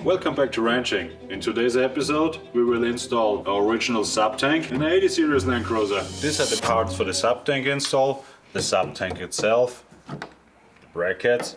Welcome back to ranching. In today's episode, we will install our original Subtank in an 80 series Land Cruiser. These are the parts for the Subtank install, the Subtank itself, brackets,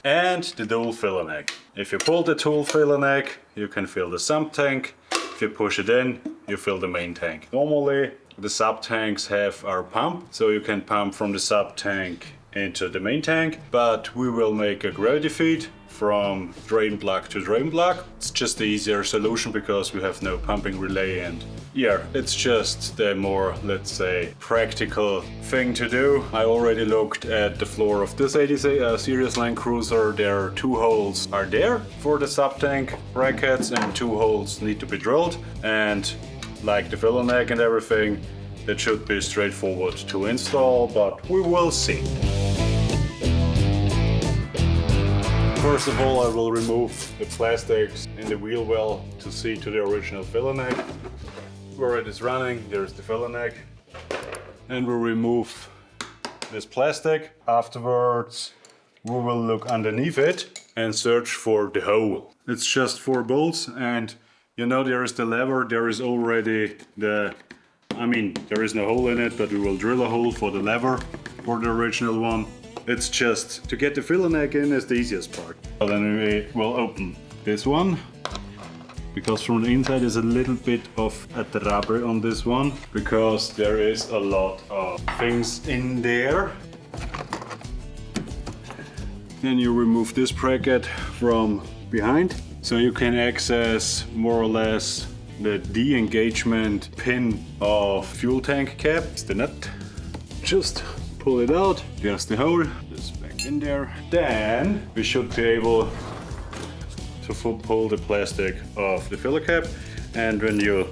and the dual filler neck. If you pull the dual filler neck, you can fill the Subtank. If you push it in, you fill the main tank. Normally, the Subtanks have our pump, so you can pump from the Subtank into the main tank, but we will make a gravity feed from drain plug to drain plug. It's just the easier solution because we have no pumping relay, and yeah, it's just the more, let's say, practical thing to do. I already looked at the floor of this 80 series Land Cruiser. There are 2 holes are there for the Subtank brackets and 2 holes need to be drilled, and like the filler neck and everything, that should be straightforward to install, but we will see. First of all, I will remove the plastics in the wheel well to see to the original filler neck. Where it is running, there's the filler neck. And we'll remove this plastic. Afterwards, we will look underneath it and search for the hole. It's just 4 bolts, and you know there is the lever, there is already there is no hole in it, but we will drill a hole for the lever for the original one. It's just to get the filler neck in is the easiest part. So then we will open this one, because from the inside is a little bit of a trouble on this one, because there is a lot of things in there. Then you remove this bracket from behind, so you can access more or less the de-engagement pin of fuel tank cap. It's the nut. Just pull it out. There's the hole. Just back in there. Then we should be able to pull the plastic off the filler cap. And when you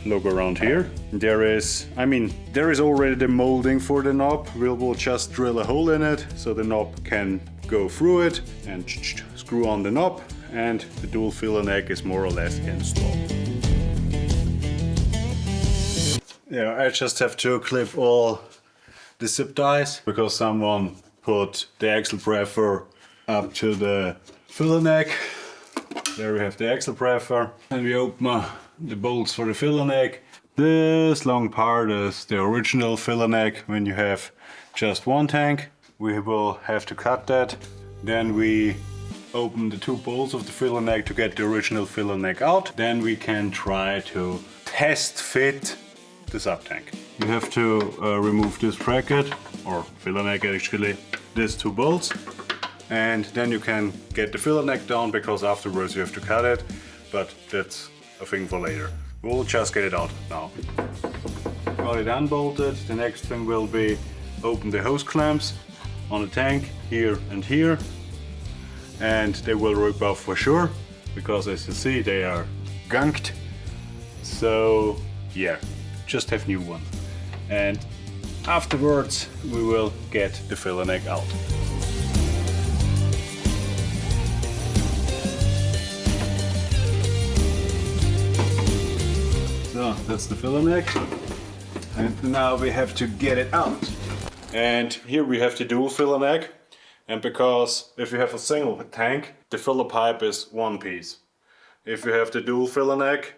look around here, there is already the molding for the knob. We'll just drill a hole in it so the knob can go through it and screw on the knob, and the dual filler neck is more or less installed. Yeah, I just have to clip all the zip ties because someone put the axle breather up to the filler neck. There we have the axle breather, and we open the bolts for the filler neck. This long part is the original filler neck. When you have just one tank, we will have to cut that. Then we open the 2 bolts of the filler neck to get the original filler neck out. Then we can try to test fit the Subtank. You have to remove this bracket, or filler neck actually, these 2 bolts, and then you can get the filler neck down, because afterwards you have to cut it, but that's a thing for later. We'll just get it out now. Got it unbolted. The next thing will be open the hose clamps on the tank here and here, and they will rip off for sure, because as you see they are gunked. So yeah, just have new one. And afterwards we will get the filler neck out. So that's the filler neck, and now we have to get it out. And here we have the dual filler neck, and because if you have a single tank, the filler pipe is 1 piece. If you have the dual filler neck,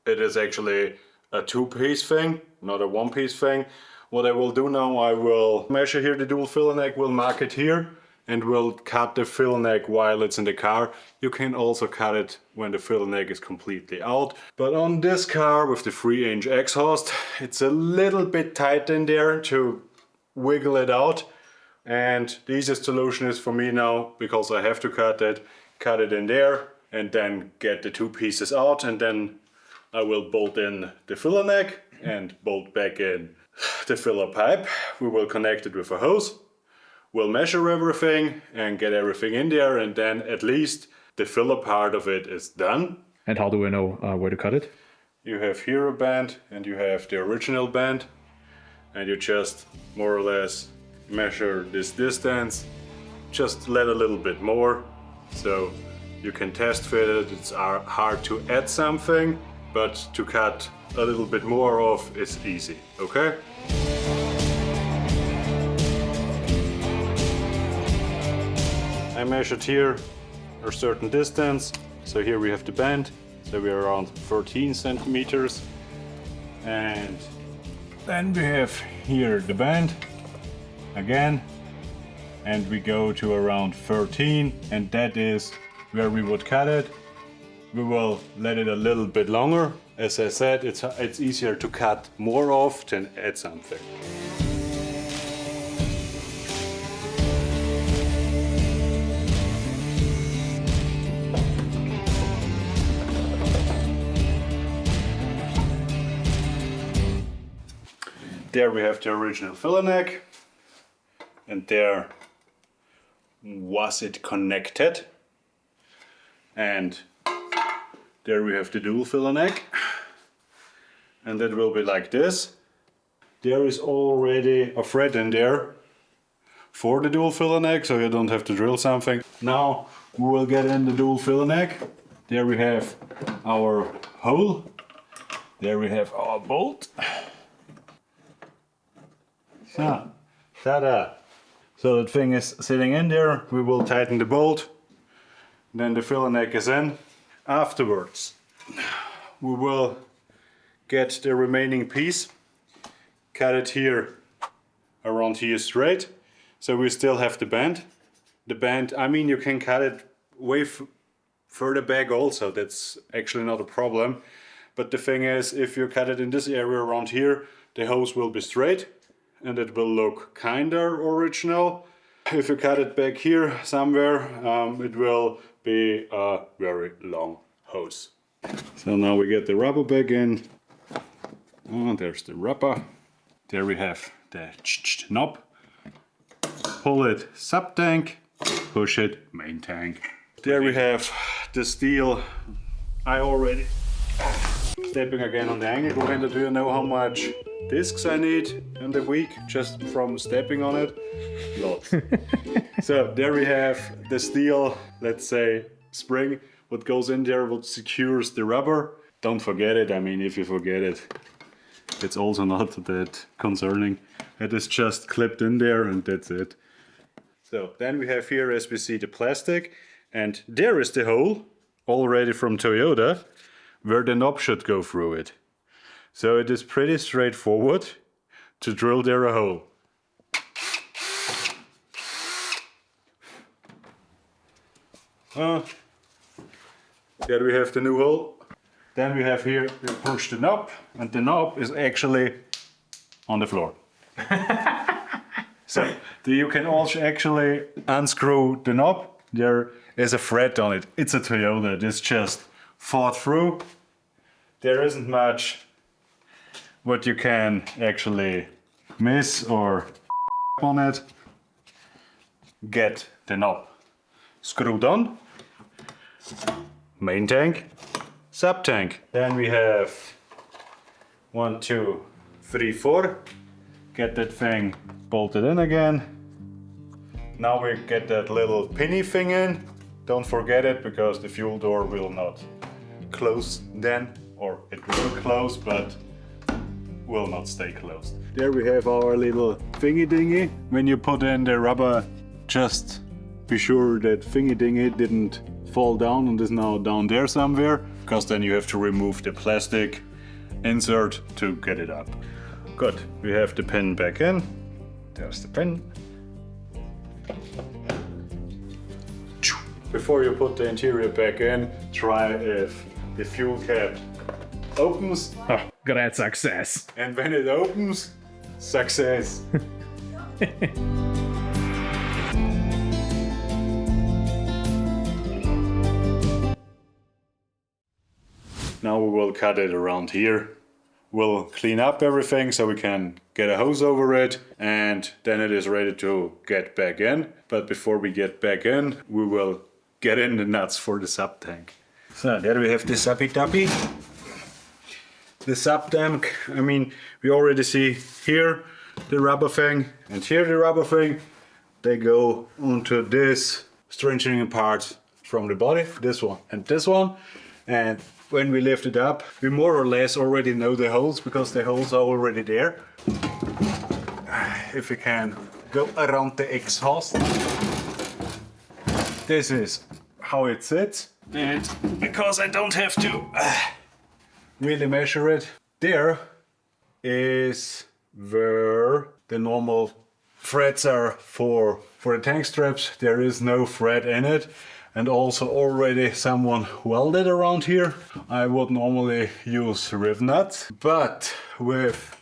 it is actually a 2-piece thing, not a 1-piece thing. What I will do now, I will measure here the dual filler neck, will mark it here, and will cut the filler neck while it's in the car. You can also cut it when the filler neck is completely out. But on this car with the 3-inch exhaust, it's a little bit tight in there to wiggle it out. And the easiest solution is for me now, because I have to cut it in there, and then get the 2 pieces out, and then I will bolt in the filler neck and bolt back in the filler pipe. We will connect it with a hose. We'll measure everything and get everything in there, and then at least the filler part of it is done. And how do we know where to cut it? You have here a band and you have the original band, and you just more or less measure this distance, just let a little bit more, so you can test fit it. It's hard to add something, but to cut a little bit more off is easy, okay? I measured here a certain distance, So here we have the bend, so we're around 13 centimeters. And then we have here the bend again, and we go to around 13, and that is where we would cut it. We will let it a little bit longer. As I said, it's easier to cut more off than add something. There we have the original filler neck, and there was it connected, and there we have the dual filler neck, and that will be like this. There is already a thread in there for the dual filler neck, so you don't have to drill something. Now we will get in the dual filler neck. There we have our hole, there we have our bolt. So, ta-da! So the thing is sitting in there, we will tighten the bolt, then the filler neck is in. Afterwards, we will get the remaining piece, cut it here, around here straight, so we still have the bend. The bend, I mean, you can cut it way further back also, that's actually not a problem. But the thing is, if you cut it in this area around here, the hose will be straight, and it will look kinda original. If you cut it back here somewhere, it will be a very long hose. So now we get the rubber back in. Oh, there's the rubber. There we have the knob. Pull it Subtank, push it main tank. There we have the steel. I already stepping again on the angle grinder. Do you know how much discs I need in the week just from stepping on it? Lots. So there we have the steel, let's say, spring, what goes in there, what secures the rubber. Don't forget it. I mean, if you forget it, it's also not that concerning. It is just clipped in there and that's it. So then we have here, as we see, the plastic, and there is the hole already from Toyota where the knob should go through it. So it is pretty straightforward to drill there a hole. There we have the new hole. Then we have here, we push the knob, and the knob is actually on the floor. So you can also actually unscrew the knob. There is a thread on it. It's a Toyota. This just fought through. There isn't much what you can actually miss or on it. Get the knob screwed on. Main tank, sub tank. Then we have 1, 2, 3, 4. Get that thing bolted in again. Now we get that little pinny thing in. Don't forget it, because the fuel door will not close then, or it will close, but will not stay closed. There we have our little thingy dingy. When you put in the rubber, just be sure that thingy dingy didn't fall down and is now down there somewhere, because then you have to remove the plastic insert to get it up. Good, we have the pin back in. There's the pin. Before you put the interior back in, try if the fuel cap opens. Oh, gotta add success. And when it opens, success. Now we will cut it around here. We'll clean up everything so we can get a hose over it, and then it is ready to get back in. But before we get back in, we will get in the nuts for the sub tank. So there we have the subby dubby. The sub tank, I mean, we already see here the rubber thing and here the rubber thing. They go onto this stringing part from the body, this one and this one. And when we lift it up, we more or less already know the holes, because the holes are already there. If we can go around the exhaust. This is how it sits. And because I don't have to really measure it, there is where the normal threads are for the tank straps. There is no thread in it, and also already someone welded around here. I would normally use riv nuts, but with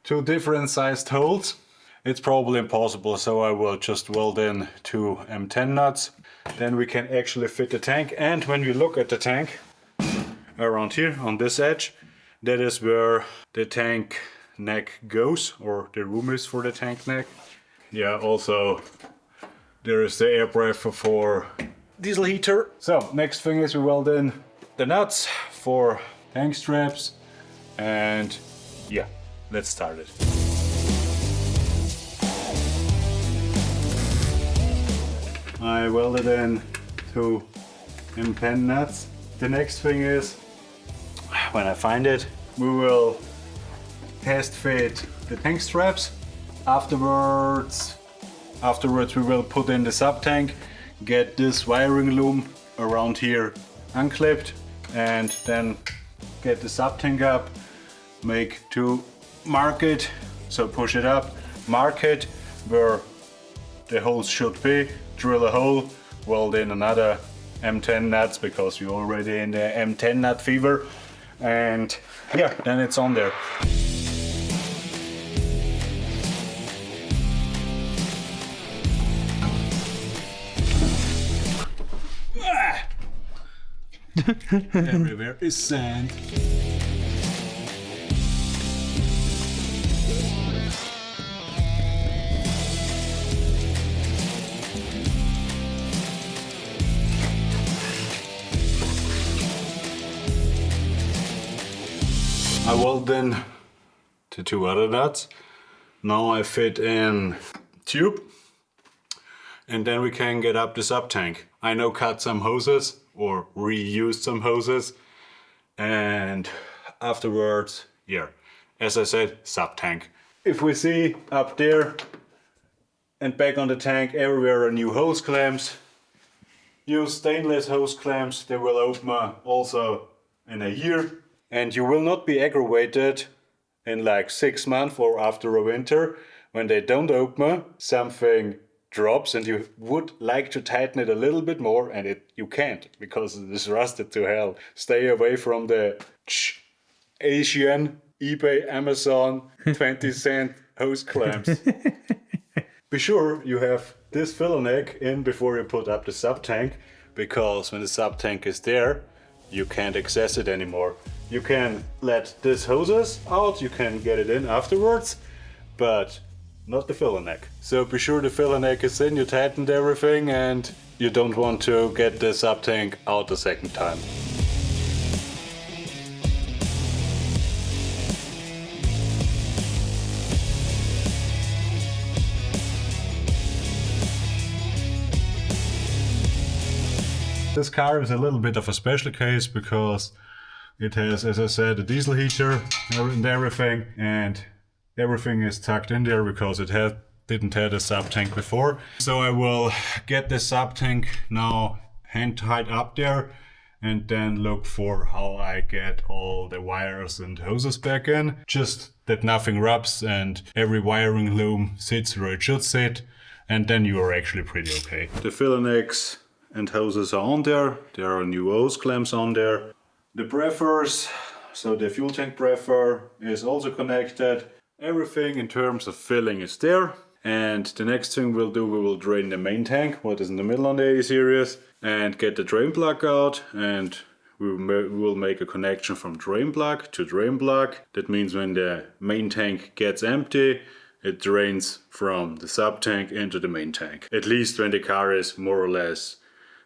2 different sized holes it's probably impossible, so I will just weld in 2 M10 nuts. Then we can actually fit the tank. And when we look at the tank around here on this edge, that is where the tank neck goes, or the room is for the tank neck. Yeah, also there is the air pressure for diesel heater. So next thing is we weld in the nuts for tank straps, and yeah, let's start it. I welded in 2 M10 nuts. The next thing is, when I find it, we will test fit the tank straps. Afterwards we will put in the subtank, get this wiring loom around here unclipped, and then get the subtank up, make 2 mark it, so push it up, mark it where the holes should be, drill a hole, weld in another M10 nuts because you're already in the M10 nut fever, and yeah, then it's on there. Everywhere is sand. I welded in the 2 other nuts. Now I fit in tube, and then we can get up the subtank. I now cut some hoses or reused some hoses, and afterwards, yeah, as I said, subtank. If we see up there and back on the tank, everywhere are new hose clamps. Use stainless hose clamps, they will open also in a year. And you will not be aggravated in like 6 months or after a winter when they don't open, something drops and you would like to tighten it a little bit more and you can't because it is rusted to hell. Stay away from the Asian, eBay, Amazon 20-cent hose clamps. Be sure you have this filler neck in before you put up the subtank, because when the subtank is there, you can't access it anymore. You can let this hoses out, you can get it in afterwards, but not the filler neck. So be sure the filler neck is in, you tightened everything, and you don't want to get the subtank out the second time. This car is a little bit of a special case because it has, as I said, a diesel heater and everything, and everything is tucked in there because it didn't have a subtank before. So I will get the subtank now hand tied up there and then look for how I get all the wires and hoses back in. Just that nothing rubs and every wiring loom sits where it should sit, and then you are actually pretty okay. The filler necks and hoses are on there. There are new hose clamps on there. The breathers, so the fuel tank breather is also connected. Everything in terms of filling is there. And the next thing we'll do, we will drain the main tank, what is in the middle on the A series, and get the drain plug out, and we will make a connection from drain plug to drain plug. That means when the main tank gets empty, it drains from the sub tank into the main tank. At least when the car is more or less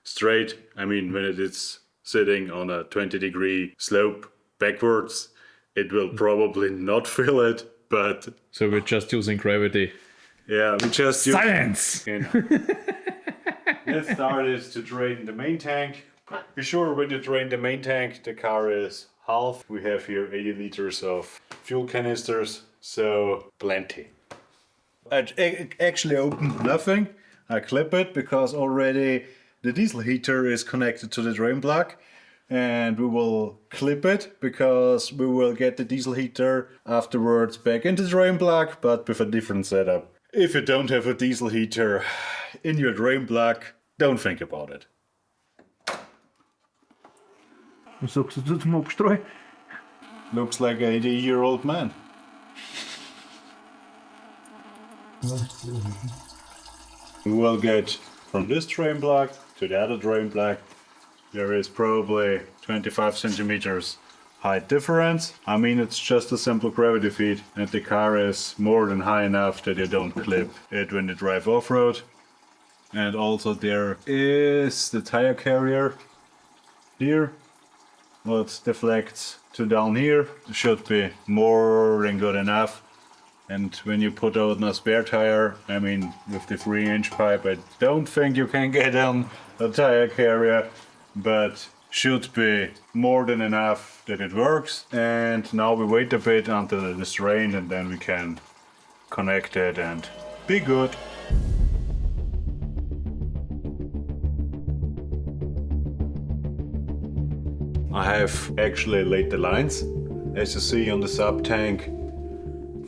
straight. I mean, when it is sitting on a 20-degree slope backwards, it will probably not fill it, but... So we're just using gravity. Yeah, we just... Science! Let's start it to drain the main tank. Be sure when you drain the main tank, the car is half. We have here 80 liters of fuel canisters, so plenty. I actually opened nothing. I clip it because already the diesel heater is connected to the drain plug, and we will clip it because we will get the diesel heater afterwards back into the drain plug, but with a different setup. If you don't have a diesel heater in your drain plug, don't think about it. Was sagst du zum Abstreu? Looks like an 80-year-old man. We will get from this drain plug to the other drain plug. There is probably 25 centimeters height difference. I mean, it's just a simple gravity feed, and the car is more than high enough that you don't clip it when you drive off-road. And also there is the tire carrier here, what deflects to down here. It should be more than good enough. And when you put out a spare tire, I mean, with the 3-inch pipe, I don't think you can get on a tire carrier, but should be more than enough that it works. And now we wait a bit until it is drained, and then we can connect it and be good. I have actually laid the lines, as you see on the Subtank,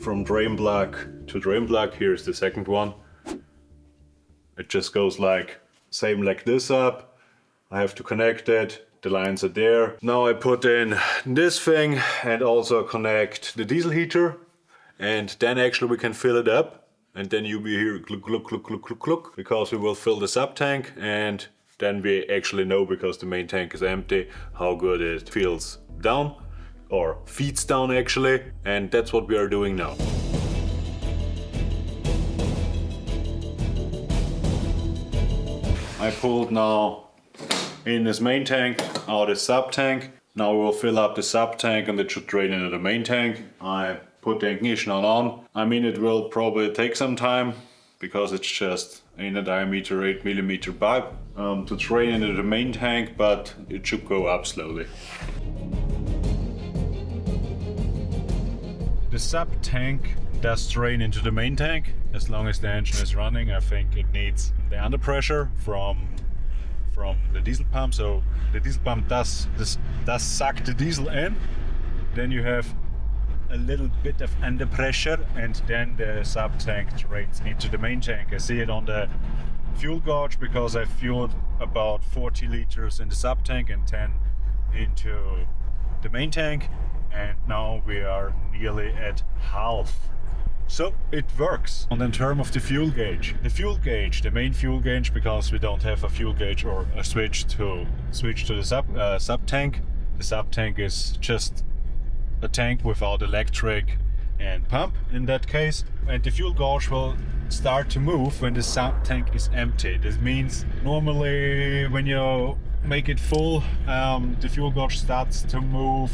from drain plug to drain plug. Here's the second one. It just goes like same like this up. I have to connect it. The lines are there. Now I put in this thing and also connect the diesel heater, and then actually we can fill it up, and then you'll be here gluk gluk gluk gluk gluk gluk, because we will fill the Subtank, and then we actually know, because the main tank is empty, how good it feels down, or feeds down actually, and that's what we are doing now. I pulled now in this main tank out the Subtank. Now we will fill up the Subtank and it should drain into the main tank. I put the ignition on. I mean, it will probably take some time because it's just in a diameter 8mm pipe to drain into the main tank, but it should go up slowly. The Subtank does drain into the main tank as long as the engine is running. I think it needs the under pressure from the diesel pump, so the diesel pump does suck the diesel in. Then you have a little bit of under pressure, and then the Subtank drains into the main tank. I see it on the fuel gauge because I fueled about 40 liters in the Subtank and 10 into the main tank, and now we are nearly at half. So it works. And in terms of the fuel gauge, the main fuel gauge, because we don't have a fuel gauge or a switch to the Subtank. The Subtank is just a tank without electric and pump in that case, and the fuel gauge will start to move when the Subtank is empty. This means normally when you make it full, the fuel gauge starts to move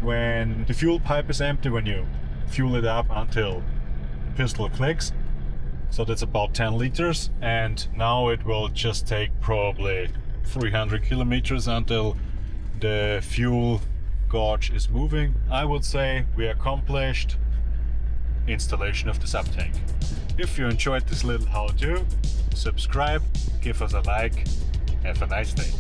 when the fuel pipe is empty, when you fuel it up until the pistol clicks. So that's about 10 liters, and now it will just take probably 300 kilometers until the fuel gauge is moving. I would say we accomplished installation of the Subtank. If you enjoyed this little how-to, subscribe, give us a like, have a nice day.